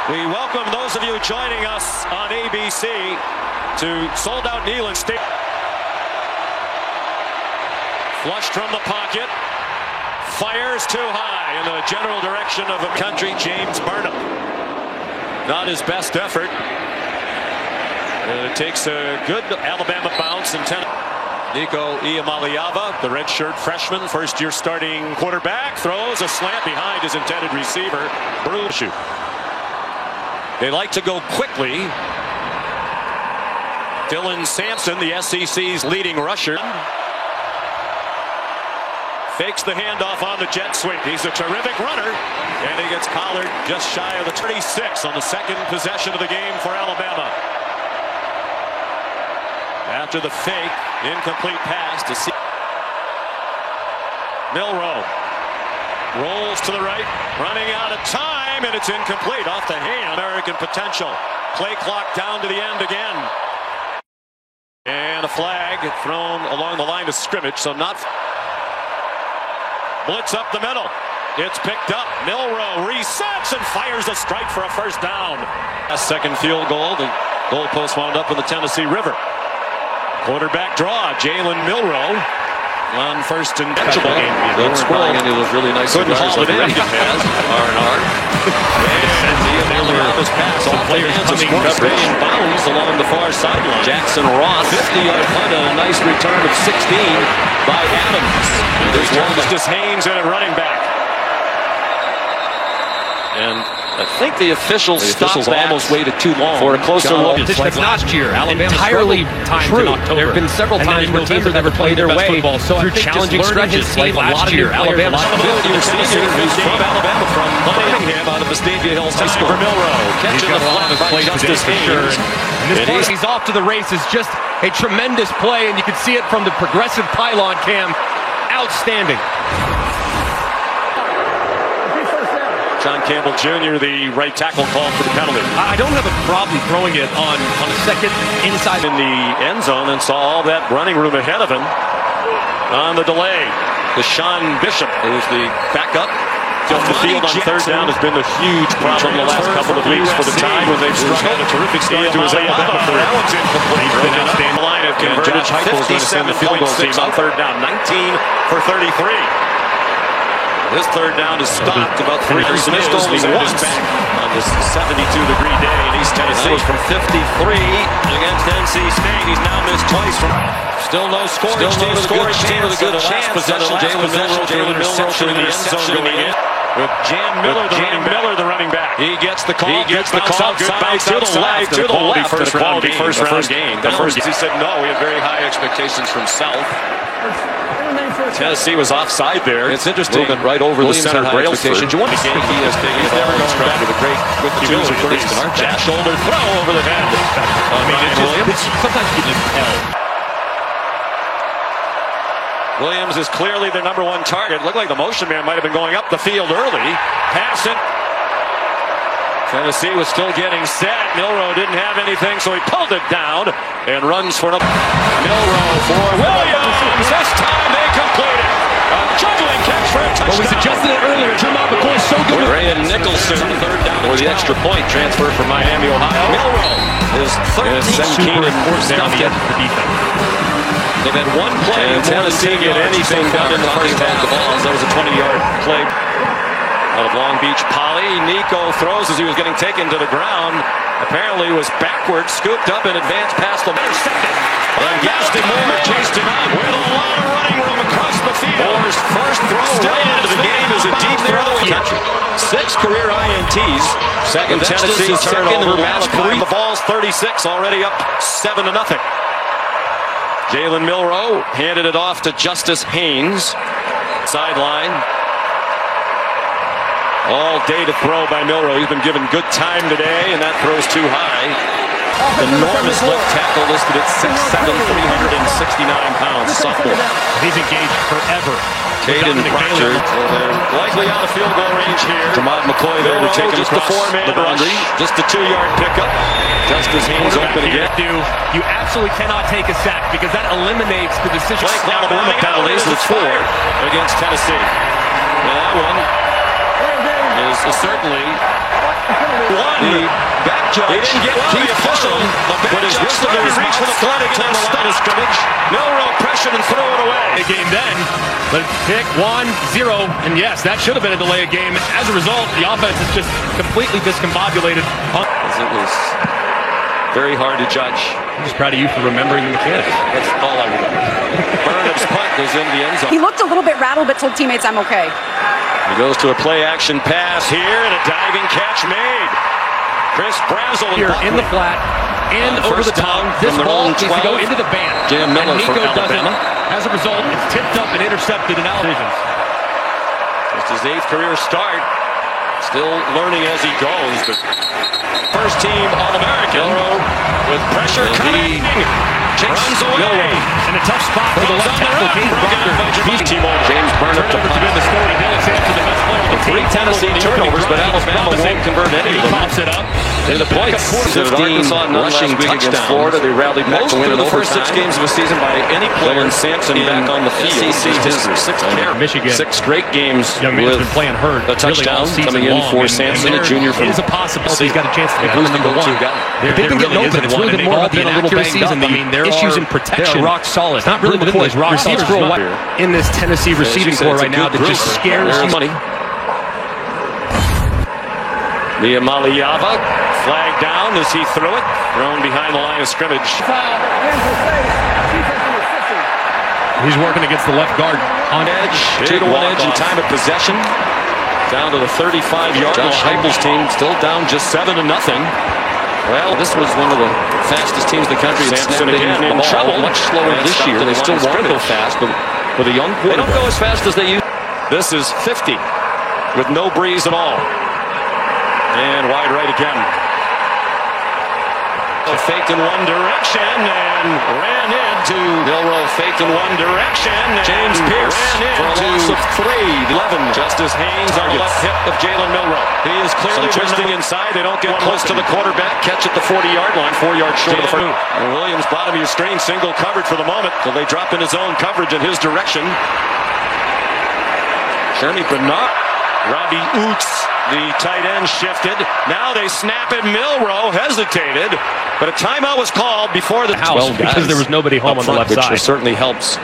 We welcome those of you joining us on ABC to sold-out Neyland Stadium. Flushed from the pocket, fires too high in the general direction of a country. James Burnham, not his best effort. It takes a good Alabama bounce and Nico Iamaleava, the redshirt freshman, first-year starting quarterback, throws a slant behind his intended receiver. Bruce. They like to go quickly. Dylan Sampson, the SEC's leading rusher, fakes the handoff on the jet sweep. He's a terrific runner, and he gets collared just shy of the 36 on the second possession of the game for Alabama. After the fake, incomplete pass to see Milroe. Rolls to the right, running out of time, and it's incomplete off the hand. American potential. Play clock down to the end again. And a flag thrown along the line of scrimmage, so not. Blitz up the middle. It's picked up. Milroe resets and fires a strike for a first down. A second field goal. The goalpost wound up in the Tennessee River. Quarterback draw. Jalen Milroe on first and catchable. Good scroll into those really nice couldn't haul it in. Has R&R. And Iamaleava's pass off the hands of Spain bounds along the far sideline. Jackson Ross, 50-yard punt and a nice return of 16 by Adams. There's Justice Haynes in at running back. And I think the officials almost waited too long for a closer look. Like last year, Alabama entirely true. There have been several times where teams have never played their way through challenging stretches. Like last year, Alabama. Senior who's from Alabama, from Birmingham, out of Vestavia Hills High School. Milroe catching the flat by Justice Haynes. He's off to the races. Just a tremendous play, and you can see it from the progressive pylon cam. Outstanding. John Campbell Jr., the right tackle, called for the penalty. I don't have a problem throwing it on a second inside in the end zone and saw all that running room ahead of him on the delay. Deshaun Bishop, who's the backup, off the field on third down, has been a huge problem the last couple of weeks for the Tide when they've struggled. A terrific start to his Alabama third. That one's incomplete. The line have converted. Josh Heupel is going to send the field goal team on third down. 19 for 33. This third down is stopped about 3 years. Missed only once back on this 72-degree day in East Tennessee. From 53 against NC State. He's now missed twice from. Still no score. Still no score. Team with a good chance. Possession. Jalen Milroe through the end zone going in. With Jam Miller, the running back. He gets the call. He gets the call. Good bounce to the left. To the left. First round game. He said no. We have very high expectations from South. Tennessee was offside there. It's interesting. Moving right over the center rail. You want to think he has taken. He's never going back with a great quick utility. Jab shoulder throw over the head. Williams. Sometimes you just tell. Williams is clearly their number one target. Looked like the motion man might have been going up the field early. Pass it. Tennessee was still getting set. Milroe didn't have anything, so he pulled it down and runs for another. Milroe for Williams. This time they complete it. A juggling catch for a touchdown. Well, we suggested it earlier. Jermon McCoy so good. Brandon Nicholson, third down for the extra point transfer from Miami, Ohio. Milroe is 13 and 4 down the defense. They've had one play in Tennessee get anything done in the first half of the ball. That was a 20-yard play out of Long Beach Poly. Nico throws as he was getting taken to the ground. Apparently was backwards, scooped up and advanced past the second. And Gaston Moore chased him out with a lot of running room across the field. Moore's first throw still into the game is a deep throw. 6 career INTs. Second Tennessee turnover. The ball's 36, already up 7-0. Jalen Milroe handed it off to Justice Haynes. Sideline. All day to throw by Milroe. He's been given good time today, and that throw's too high. Enormous left tackle listed at 6'7", 369 pounds. Sophomore. He's engaged forever. Caden Proctor, likely out of field goal range here. Jermon McCoy there to take him across the boundary. Just a 2-yard pickup. Justice Haynes open again. You absolutely cannot take a sack because that eliminates the decision. Alabama penalties. It's 4 against Tennessee. Now that one is certainly The back judge. He didn't get the official. But his wisdom is reach for the flag against the line of scrimmage. Milroe pressured and threw it away. A game then, but pick 1-0, and yes, that should have been a delay of game. As a result, the offense is just completely discombobulated. It was very hard to judge. I'm just proud of you for remembering the mechanics. That's all I remember. Burnham's punt goes into the end zone. He looked a little bit rattled, but told teammates, "I'm okay." He goes to a play-action pass here, and a diving catch made. Chris Brazzell Here in the flat and over the top. This ball needs to go into the band. Jam Miller and from Nico Alabama. As a result, it's tipped up and intercepted in Alabama. Just his 8th career start. Still learning as he goes, but first team All-American. With pressure coming. Runs away. In a tough spot for the left tackle. James Burnham to punt. The 3 Tennessee turnovers, but Alabama won't convert any of them. It up. And the points. 15 rushing against Florida. They rallied back to win in the first 6 games of a season by any player. And Sampson back on the field. SEC history. 6th carry. Michigan. 6 straight games with been playing hurt. a touchdown coming in for Sampson, a junior from. It is a possibility he's got a chance to become the number 1. They've been getting open. It's really been more about the inaccuracies and the issues in protection. Rock solid. It's not really within those receivers in this Tennessee receiving core right now that just scares you. Money. Niamaliava flagged down as he threw it. Thrown behind the line of scrimmage. He's working against the left guard. On edge. 2-to-1 edge in time of possession. Down to the 35-yard line. Josh Heupel's team still down just 7-0. Well, this was one of the fastest teams in the country. Sampson again in trouble. Much slower this year. They still want to go fast, but with a young quarterback. They don't go as fast as they used. This is 50 with no breeze at all. And wide right again. Faked in one direction and ran into Milroe. Faked in one direction. James Pierce for a loss of 3-11. Justice Haynes on the left hip of Jalen Milroe. He is clearly twisting inside. They don't get close to the quarterback. Catch at the 40-yard line. 4 yards short of the first. And Williams, bottom of your screen, single coverage for the moment. So they drop in his own coverage in his direction. Jeremy Bernard. Robbie Oots, the tight end, shifted. Now they snap it. Milroe hesitated, but a timeout was called before the house because there was nobody home on the left side. Which certainly helps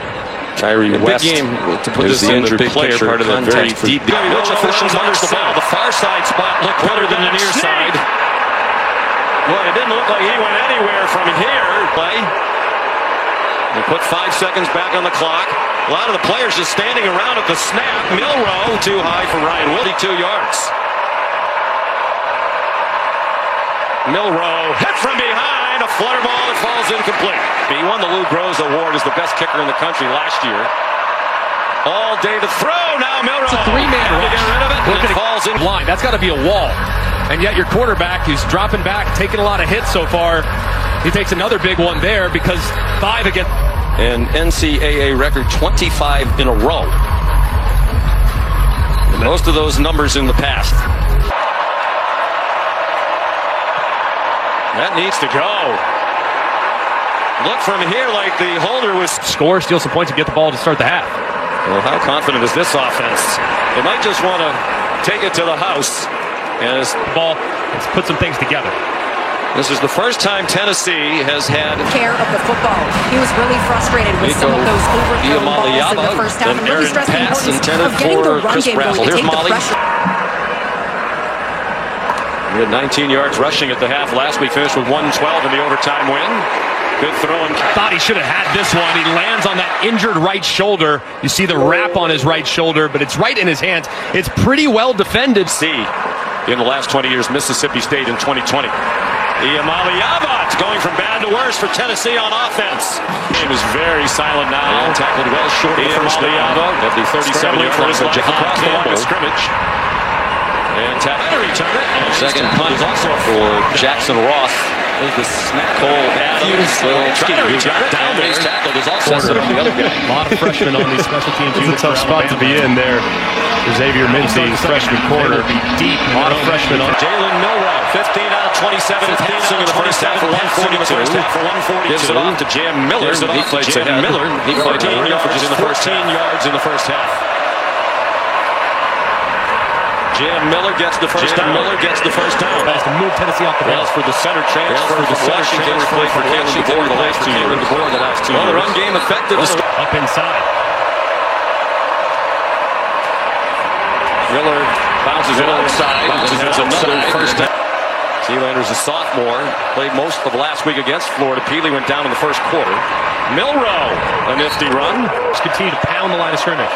Tyree West game to put this in the big picture. Part of that very deep. Which officials marks the ball. The far side spot looked better than the near side. Well, it didn't look like he went anywhere from here. Play. They put 5 seconds back on the clock. A lot of the players just standing around at the snap. Milroe too high for Ryan Willie, 2 yards. Milroe hit from behind, a flutter ball that falls incomplete. He won the Lou Groza Award as the best kicker in the country last year. All day to throw. Now Milroe. It's a 3-man rush. Get rid of it. And it falls in line. That's got to be a wall. And yet your quarterback, who's dropping back, taking a lot of hits so far, he takes another big one there because 5 against. And NCAA record 25 in a row. And most of those numbers in the past. That needs to go. Look from here like the holder was. Score, steal some points, and get the ball to start the half. Well, how confident is this offense? They might just want to take it to the house. As the ball, let's put some things together. This is the first time Tennessee has had care of the football. He was really frustrated with some of those overthrown balls in the first half, and really stressed the importance of getting the run game going to take the pressure. We had 19 yards rushing at the half last week. Finished with 112 in the overtime win. Good throw. Thought he should have had this one. He lands on that injured right shoulder. You see the wrap on his right shoulder, but it's right in his hands. It's pretty well defended. In the last 20 years, Mississippi State in 2020. Iamaliava going from bad to worse for Tennessee on offense. Game is very silent now. And tackled well short of the first down at the 37-yard line across the line of scrimmage. And tackle return it. Second punt is also for Jackson Ross. There's the snap. Cole Adams who got down there. He's tackled is also the other guy. A lot of freshmen on these special teams. It's a tough spot to be in there. Xavier Mincy, freshman corner. Deep. A lot of freshmen on. Jalen Milroe, 15 out of 27 passing in the first half for 142. Gives it off to Jam Miller. He played Jam Miller. He played 14 yards in the first half. Jam Miller gets the first down. Has to move Tennessee off the ball. As for the center transfer from Washington, who played for Kalen DeBoer the last 2 years. Well, the run game effective. Up inside. Miller bounces it outside. Has another first down. Sealander's a sophomore. Played most of last week against Florida. Peely went down in the first quarter. Milroe, a nifty run. Just continue to pound the line of scrimmage.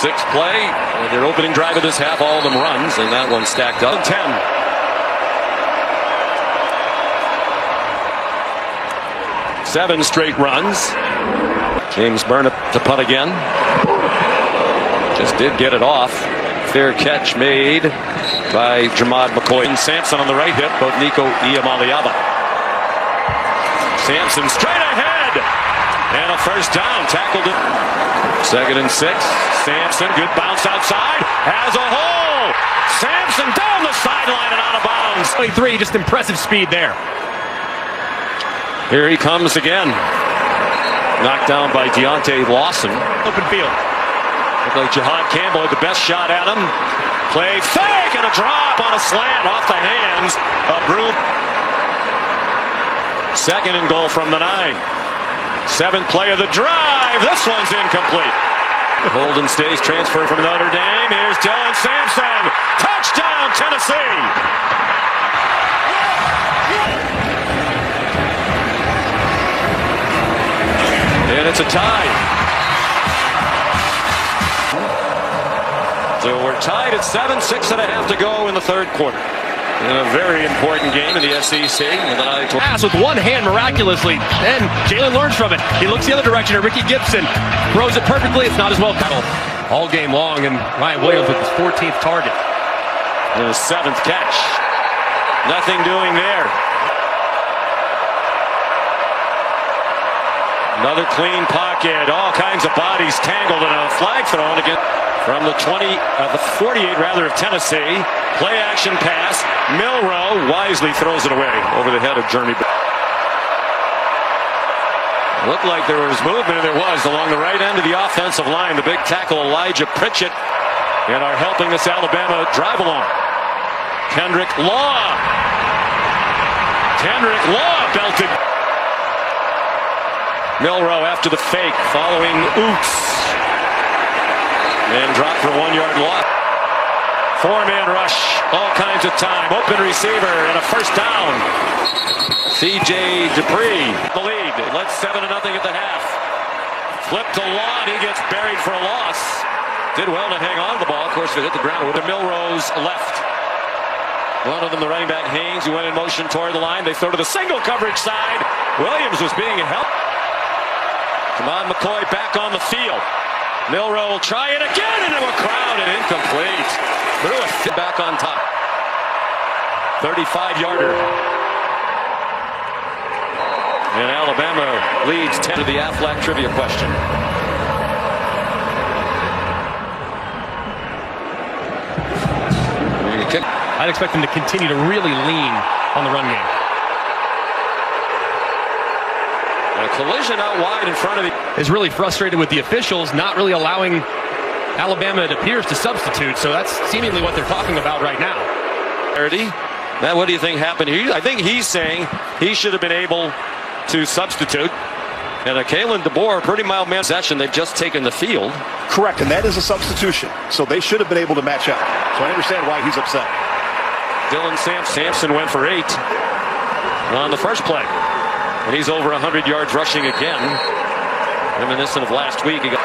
6th play. Their opening drive of this half, all of them runs, and that one stacked up. 10. Seven straight runs. James Burnip to punt again. Just did get it off. Fair catch made by Jamad McCoy. And Sampson on the right hip, both Nico Iamaleava. Sampson straight ahead. And a first down. Tackled it. 2nd and 6. Sampson, good bounce outside. Has a hole. Sampson down the sideline and out of bounds. 23, just impressive speed there. Here he comes again. Knocked down by Deontay Lawson. Open field. Looked like Jihad Campbell had the best shot at him. Play fake and a drop on a slant off the hands of Broom. 2nd and goal from the 9. 7th play of the drive. This one's incomplete. Holden Stays transfer from Notre Dame. Here's Dylan Sampson. Touchdown, Tennessee. And it's a tie. So we're tied at 7, 6.5 to go in the 3rd quarter. In a very important game in the SEC. Pass with one hand miraculously. Then Jalen learns from it. He looks the other direction at Ricky Gibson. Throws it perfectly. It's not as well cut all game long. And Ryan Williams with his 14th target. And his 7th catch. Nothing doing there. Another clean pocket. All kinds of bodies tangled and a flag thrown again from the 48 rather of Tennessee. Play action pass. Milroe wisely throws it away over the head of Jeremy. Looked like there was movement, and there was along the right end of the offensive line. The big tackle Elijah Pritchett and are helping this Alabama drive along. Kendrick Law belted. Milroe after the fake, following Oots. And dropped for 1-yard loss. 4-man rush, all kinds of time. Open receiver and a first down. C.J. Dupree, the lead. It led 7-0 at the half. Flip to Law, and he gets buried for a loss. Did well to hang on to the ball. Of course, if it hit the ground, to Milroe's left. One of them, the running back Haynes, who went in motion toward the line. They throw to the single coverage side. Williams was being helped. Jamad McCoy back on the field. Milroe will try it again into a crowd and incomplete. Threw it back on top. 35-yarder. And Alabama leads 10 to the Aflac trivia question. I'd expect them to continue to really lean on the run game. A collision out wide in front of him. Is really frustrated with the officials not really allowing Alabama, it appears, to substitute. So that's seemingly what they're talking about right now. Matt, what do you think happened here? I think he's saying he should have been able to substitute. And Kalen DeBoer, pretty mild man possession. They've just taken the field. Correct, and that is a substitution. So they should have been able to match up. So I understand why he's upset. Dylan Sampson went for 8 on the first play. And he's over 100 yards rushing again. Reminiscent of last week. He got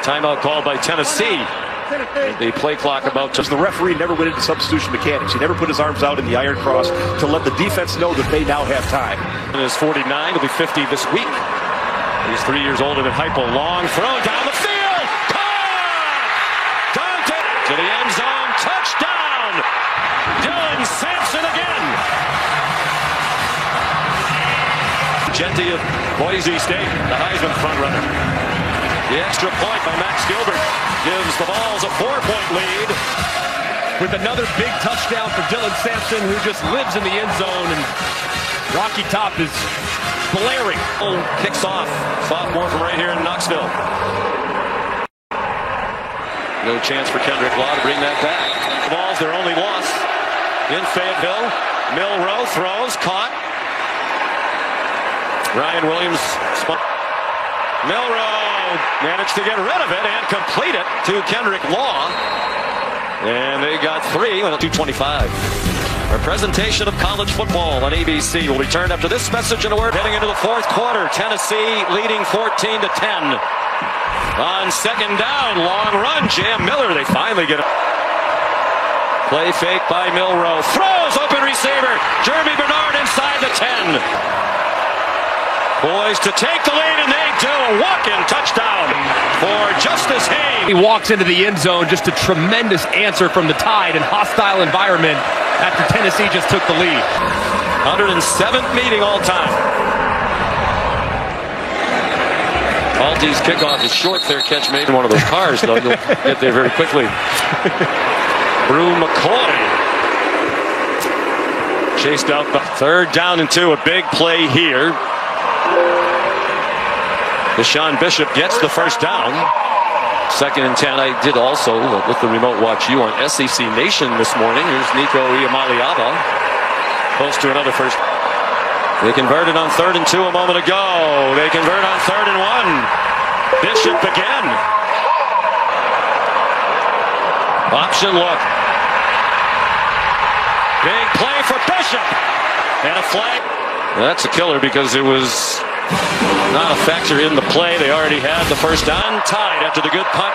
timeout called by Tennessee. The play clock about to... The referee never went into substitution mechanics. He never put his arms out in the iron cross to let the defense know that they now have time. And is 49. He'll be 50 this week. He's 3 years older than Heupel. Long throw down the field. Caught! Dante to the end zone. Touchdown! Dylan Sampson again. Genty of Boise State, the Heisman frontrunner. The extra point by Max Gilbert gives the Vols a 4-point lead. With another big touchdown for Dylan Sampson, who just lives in the end zone and Rocky Top is blaring. Kicks off. Sophomore from right here in Knoxville. No chance for Kendrick Law to bring that back. The ball's their only loss in Fayetteville. Milroe throws, caught. Ryan Williams. Milroe managed to get rid of it and complete it to Kendrick Law. And they got 3 with a 2:25. Our presentation of college football on ABC will return after this message and a word. Heading into the fourth quarter, Tennessee leading 14-10. On second down, long run, Jam Miller. They finally get it. Play fake by Milroe. Throws, open receiver. Jeremy Bernard inside the 10. Poised to take the lead, and they do. A walk-in touchdown for Justice Haynes. He walks into the end zone. Just a tremendous answer from the Tide in hostile environment after Tennessee just took the lead. 107th meeting all time. Altie's kickoff is short there. Catch made in one of those cars, though. You'll get there very quickly. Brew McCoy chased out the third down and 2. A big play here. Deshaun Bishop gets the first down. 2nd and 10. I did also with the Remote Watch U on SEC Nation this morning. Here's Nico Iamaleava. Close to another first. They converted on 3rd and 2 a moment ago. They convert on 3rd and 1. Bishop again. Option look. Big play for Bishop. And a flag. That's a killer because it was not a factor in the play. They already had the first down. Tied after the good punt.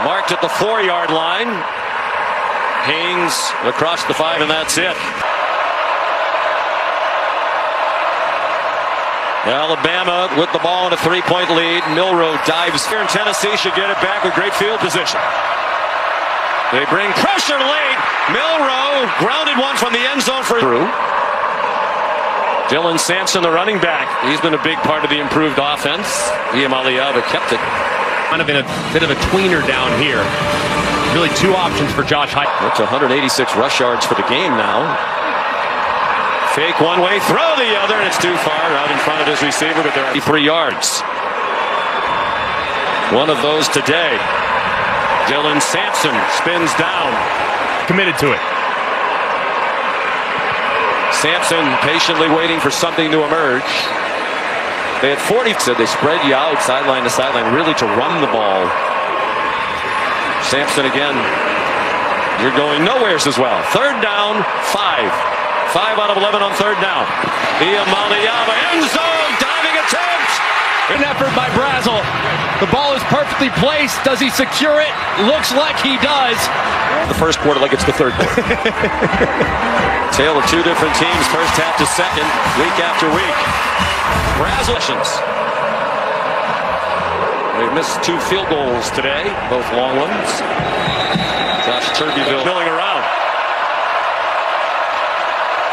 Marked at the 4-yard line. Haynes across the 5, and that's it. Alabama with the ball in a 3-point lead. Milroe dives here, and Tennessee should get it back with great field position. They bring pressure late. Milroe grounded one from the end zone for through. Dylan Sampson, the running back. He's been a big part of the improved offense. Iamaleava kept it. Kind of in a bit of a tweener down here. Really 2 options for Josh Heupel. That's 186 rush yards for the game now. Fake one way, throw the other, and it's too far out in front of his receiver, but they're 3 yards. One of those today. Dylan Sampson spins down. Committed to it. Sampson patiently waiting for something to emerge. They had 40, said they spread you out sideline to sideline, really to run the ball. Sampson again. You're going nowheres as well. 3rd down, 5. 5 out of 11 on 3rd down. Iamaleava, end zone, diving attempt. An effort by Brazel. The ball is perfectly placed. Does he secure it? Looks like he does. The first quarter like it's the third quarter. Tale of 2 different teams, first half to second, week after week. Brazel. They've missed 2 field goals today, both long ones. Josh Turbyville milling around.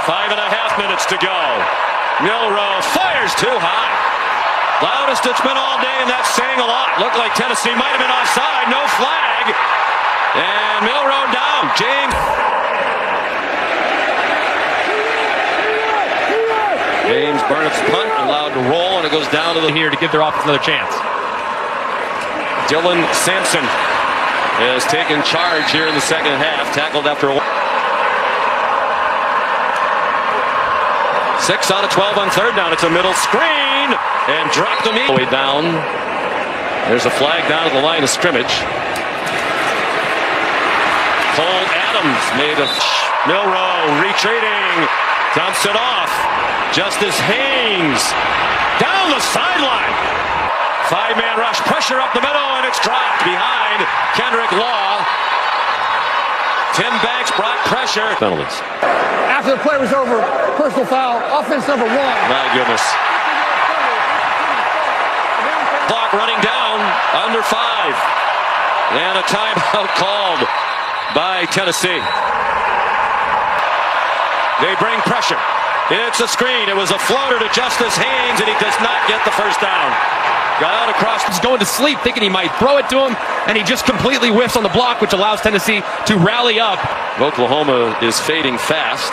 5.5 minutes to go. Milroe fires too high. Loudest it's been all day, and that's saying a lot. Looked like Tennessee might have been offside. No flag. And Milroe down. James Burnett's punt allowed to roll, and it goes down to the here to give their offense another chance. Dylan Sampson has taken charge here in the second half. Tackled after a 6 out of 12 on 3rd down. It's a middle screen and dropped the way down. There's a flag down at the line of scrimmage. Cole Adams made a Milroe retreating, dumps it off. Justice Haynes down the sideline. 5-man rush, pressure up the middle, and it's dropped behind Kendrick Law. Tim Banks brought pressure. Penalties. After the play was over, personal foul, offense number 1. My goodness. Clock running down, under 5. And a timeout called by Tennessee. They bring pressure. It's a screen. It was a floater to Justice Haynes, and he does not get the first down. Got out across. He's going to sleep, thinking he might throw it to him, and he just completely whiffs on the block, which allows Tennessee to rally up. Oklahoma is fading fast.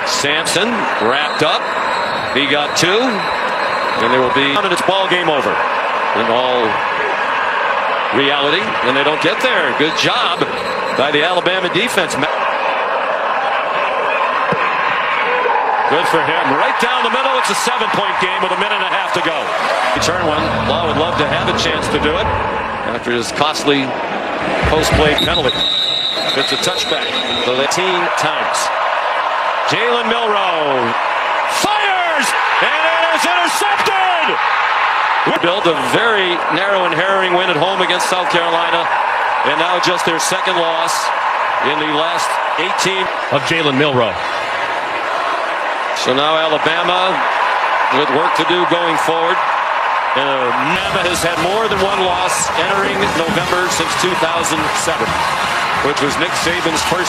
Sampson wrapped up. He got 2. And there will be, and it's ball game over in all reality. And they don't get there. Good job by the Alabama defense. Good for him. Right down the middle. It's a 7-point game with 1.5 minutes to go. Return one. Law would love to have a chance to do it after his costly post-play penalty. It's a touchback. 18 times. Jalen Milroe fires, and it is intercepted. We built a very narrow and harrowing win at home against South Carolina, and now just their second loss in the last 18 of Jalen Milroe. So now Alabama with work to do going forward. Alabama has had more than one loss entering November since 2007, which was Nick Saban's first.